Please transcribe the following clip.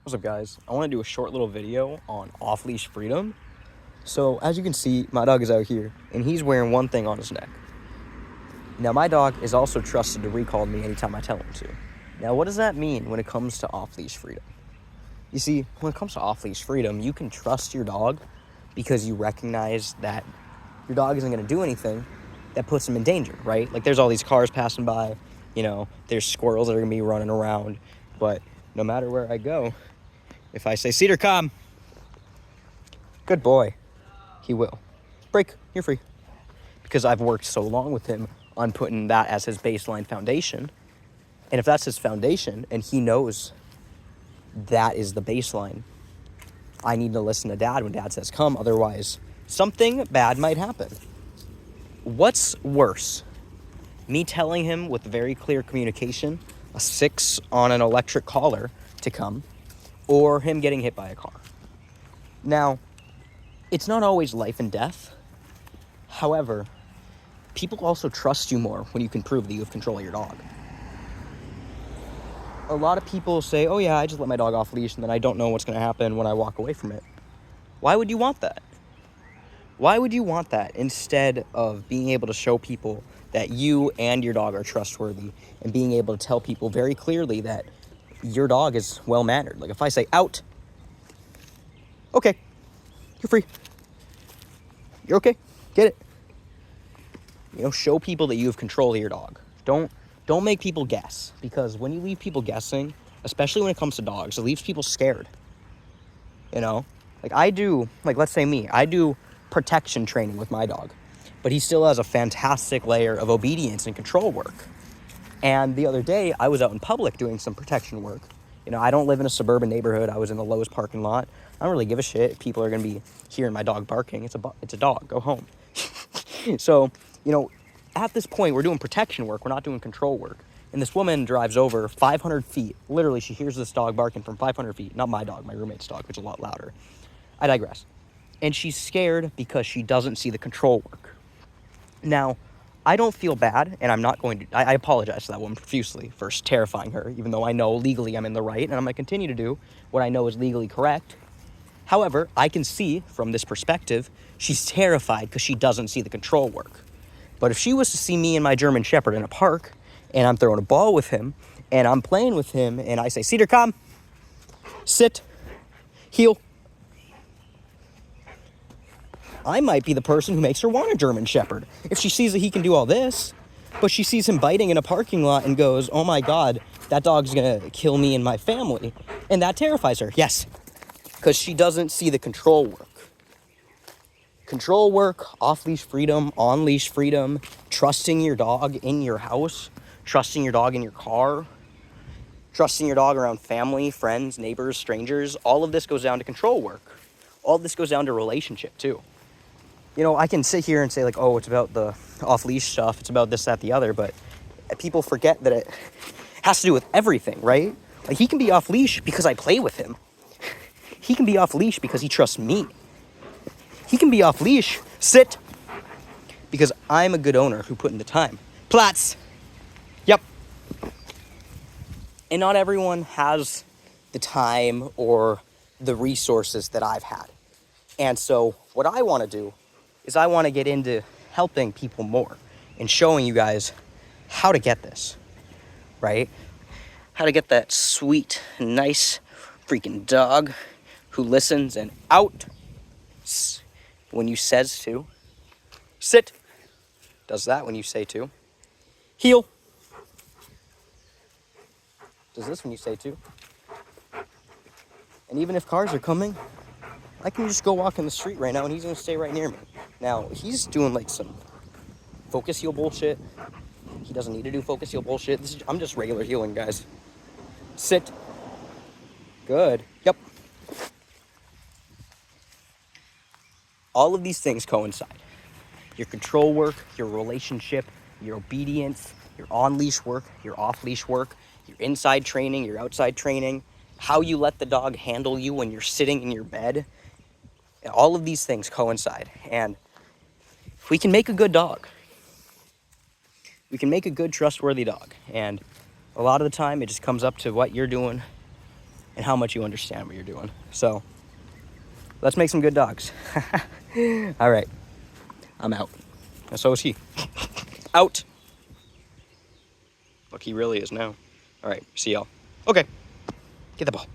What's up, guys? I want to do a short little video on off-leash freedom. So as you can see, my dog is out here and he's wearing one thing on his neck. Now my dog is also trusted to recall me anytime I tell him to. Now what does that mean when it comes to off-leash freedom? You see, when it comes to off-leash freedom, you can trust your dog because you recognize that your dog isn't going to do anything that puts him in danger, right? Like there's all these cars passing by, there's squirrels that are going to be running around, but no matter where I go, if I say, Cedar, come, good boy, he will. Break, you're free. Because I've worked so long with him on putting that as his baseline foundation. And if that's his foundation and he knows that is the baseline, I need to listen to dad when dad says come, otherwise something bad might happen. What's worse? Me telling him with very clear communication, a 6 on an electric collar to come, or him getting hit by a car. Now, it's not always life and death. However, people also trust you more when you can prove that you have control of your dog. A lot of people say, oh yeah, I just let my dog off leash and then I don't know what's gonna happen when I walk away from it. Why would you want that? Why would you want that instead of being able to show people that you and your dog are trustworthy and being able to tell people very clearly that your dog is well-mannered? Like if I say out, okay, you're free. You're okay, get it. Show people that you have control of your dog. Don't make people guess, because when you leave people guessing, especially when it comes to dogs, it leaves people scared. Like let's say me, I do protection training with my dog, but he still has a fantastic layer of obedience and control work. And the other day, I was out in public doing some protection work. I don't live in a suburban neighborhood. I was in the Lowe's parking lot. I don't really give a shit if people are going to be hearing my dog barking. It's a dog. Go home. So, at this point, we're doing protection work. We're not doing control work. And this woman drives over 500 feet. Literally, she hears this dog barking from 500 feet. Not my dog, my roommate's dog, which is a lot louder. I digress. And she's scared because she doesn't see the control work. Now, I don't feel bad, and I'm not going to... I apologize to that woman profusely for terrifying her, even though I know legally I'm in the right, and I'm going to continue to do what I know is legally correct. However, I can see from this perspective, she's terrified because she doesn't see the control work. But if she was to see me and my German Shepherd in a park, and I'm throwing a ball with him, and I'm playing with him, and I say, Cedar, come, sit, heel, I might be the person who makes her want a German Shepherd. If she sees that he can do all this, but she sees him biting in a parking lot and goes, oh my God, that dog's gonna kill me and my family. And that terrifies her, yes, because she doesn't see the control work. Control work, off-leash freedom, on-leash freedom, trusting your dog in your house, trusting your dog in your car, trusting your dog around family, friends, neighbors, strangers. All of this goes down to control work. All of this goes down to relationship too. I can sit here and say like, oh, it's about the off-leash stuff. It's about this, that, the other. But people forget that it has to do with everything, right? Like he can be off-leash because I play with him. He can be off-leash because he trusts me. He can be off-leash, sit, because I'm a good owner who put in the time. Platz. Yep. And not everyone has the time or the resources that I've had. And so what I want to do is I want to get into helping people more and showing you guys how to get this, right? How to get that sweet, nice freaking dog who listens and out when you says to. Sit. Does that when you say to. Heel. Does this when you say to. And even if cars are coming, I can just go walk in the street right now and he's going to stay right near me. Now, he's doing like some focus heel bullshit. He doesn't need to do focus heel bullshit. I'm just regular heeling, guys. Sit. Good. Yep. All of these things coincide. Your control work, your relationship, your obedience, your on-leash work, your off-leash work, your inside training, your outside training, how you let the dog handle you when you're sitting in your bed. All of these things coincide. And if we can make a good dog, we can make a good, trustworthy dog. And a lot of the time, it just comes up to what you're doing and how much you understand what you're doing. So let's make some good dogs. All right, I'm out. And so is he. Out. Look, he really is now. All right, see y'all. Okay, get the ball.